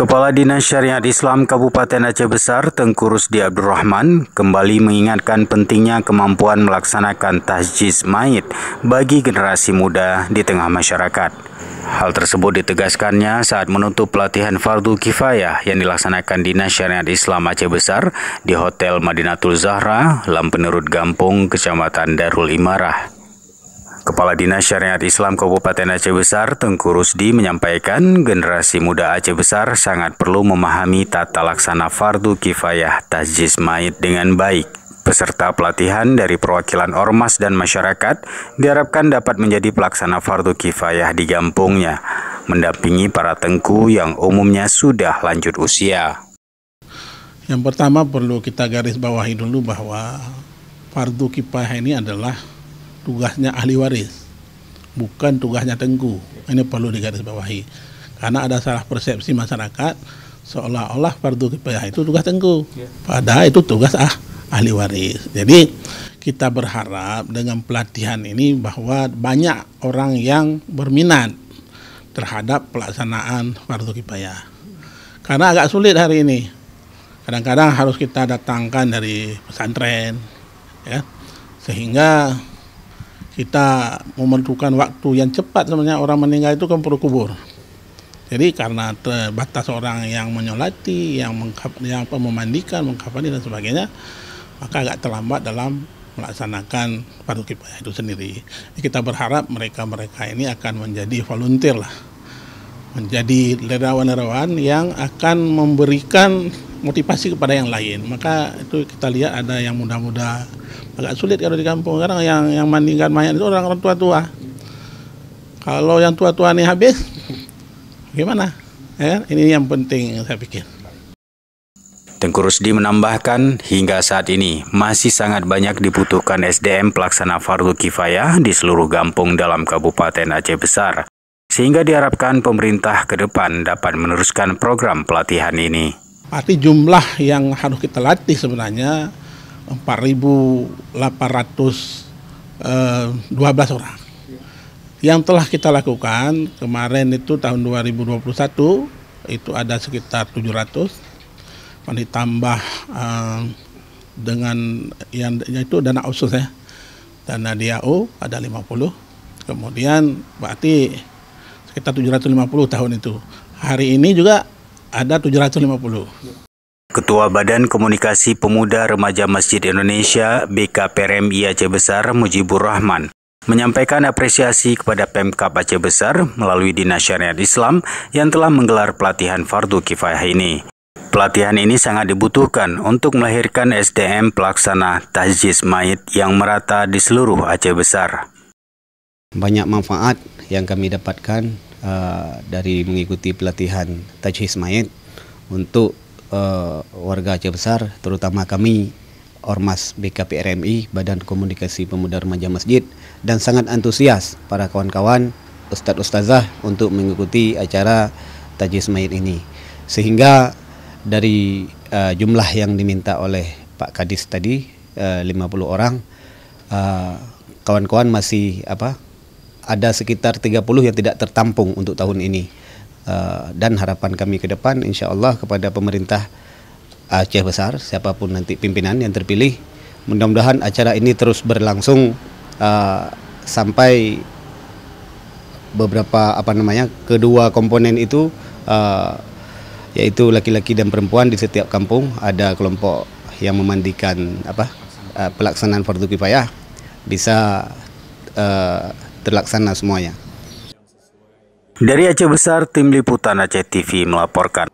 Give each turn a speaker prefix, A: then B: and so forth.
A: Kepala Dinas Syariat Islam Kabupaten Aceh Besar Tengku Rusdi Abdurrahman kembali mengingatkan pentingnya kemampuan melaksanakan tahjiz maid bagi generasi muda di tengah masyarakat. Hal tersebut ditegaskannya saat menutup pelatihan fardu kifayah yang dilaksanakan Dinas Syariat Islam Aceh Besar di Hotel Madinatul Zahra, Lampenerut Gampung, Kecamatan Darul Imarah. Kepala Dinas Syariat Islam Kabupaten Aceh Besar Tengku Rusdi menyampaikan generasi muda Aceh Besar sangat perlu memahami tata laksana fardu kifayah tahjiz maid dengan baik. Peserta pelatihan dari perwakilan ormas dan masyarakat diharapkan dapat menjadi pelaksana fardu kifayah di kampungnya, mendampingi para tengku yang umumnya sudah lanjut usia.
B: Yang pertama perlu kita garis bawahi dulu bahwa fardu kifayah ini adalah tugasnya ahli waris, bukan tugasnya tengku. Ini perlu digarisbawahi, karena ada salah persepsi masyarakat seolah-olah fardu kifayah itu tugas tengku, padahal itu tugas ahli waris. Jadi kita berharap dengan pelatihan ini bahwa banyak orang yang berminat terhadap pelaksanaan fardu kifayah, karena agak sulit hari ini. Kadang-kadang harus kita datangkan dari pesantren, ya, sehingga kita memerlukan waktu yang cepat. Sebenarnya orang meninggal itu kan perlu kubur. Jadi karena terbatas orang yang menyolati, yang memandikan, mengkafani dan sebagainya, maka agak terlambat dalam melaksanakan fardu kifayah itu sendiri. Kita berharap mereka-mereka ini akan menjadi volunteer lah, menjadi relawan-relawan yang akan memberikan motivasi kepada yang lain. Maka itu kita lihat ada yang muda-muda, agak sulit kalau di kampung. Sekarang yang mandikan mayat itu orang tua-tua. Kalau yang tua-tua ini habis, gimana? Ya, ini yang penting saya pikir.
A: Tengku Rusdi menambahkan, hingga saat ini masih sangat banyak dibutuhkan SDM pelaksana fardu kifayah di seluruh kampung dalam Kabupaten Aceh Besar, sehingga diharapkan pemerintah ke depan dapat meneruskan program pelatihan ini.
B: Arti jumlah yang harus kita latih sebenarnya 4.812 orang. Yang telah kita lakukan kemarin itu tahun 2021 itu ada sekitar 700, ditambah dengan yang itu dana khusus, ya, dana DAO ada 50, kemudian berarti sekitar 750 tahun itu. Hari ini juga ada 750.
A: Ketua Badan Komunikasi Pemuda Remaja Masjid Indonesia BKPRMI Aceh Besar Mujibur Rahman menyampaikan apresiasi kepada Pemkab Aceh Besar melalui Dinas Syariat Islam yang telah menggelar pelatihan fardu kifayah ini. Pelatihan ini sangat dibutuhkan untuk melahirkan SDM pelaksana tahjiz maid yang merata di seluruh Aceh Besar.
C: Banyak manfaat yang kami dapatkan dari mengikuti pelatihan tahjiz maid untuk warga Aceh Besar, terutama kami Ormas BKPRMI Badan Komunikasi Pemuda Remaja Masjid, dan sangat antusias para kawan-kawan ustadz-ustazah untuk mengikuti acara tahjiz maid ini. Sehingga dari jumlah yang diminta oleh Pak Kadis tadi 50 orang, kawan-kawan masih ada sekitar 30 yang tidak tertampung untuk tahun ini. Dan harapan kami ke depan insya Allah kepada pemerintah Aceh Besar, siapapun nanti pimpinan yang terpilih, mudah-mudahan acara ini terus berlangsung sampai beberapa kedua komponen itu, yaitu laki-laki dan perempuan di setiap kampung, ada kelompok yang memandikan pelaksanaan fardu kifayah bisa terlaksana semuanya.
A: Dari Aceh Besar, Tim Liputan Aceh TV melaporkan.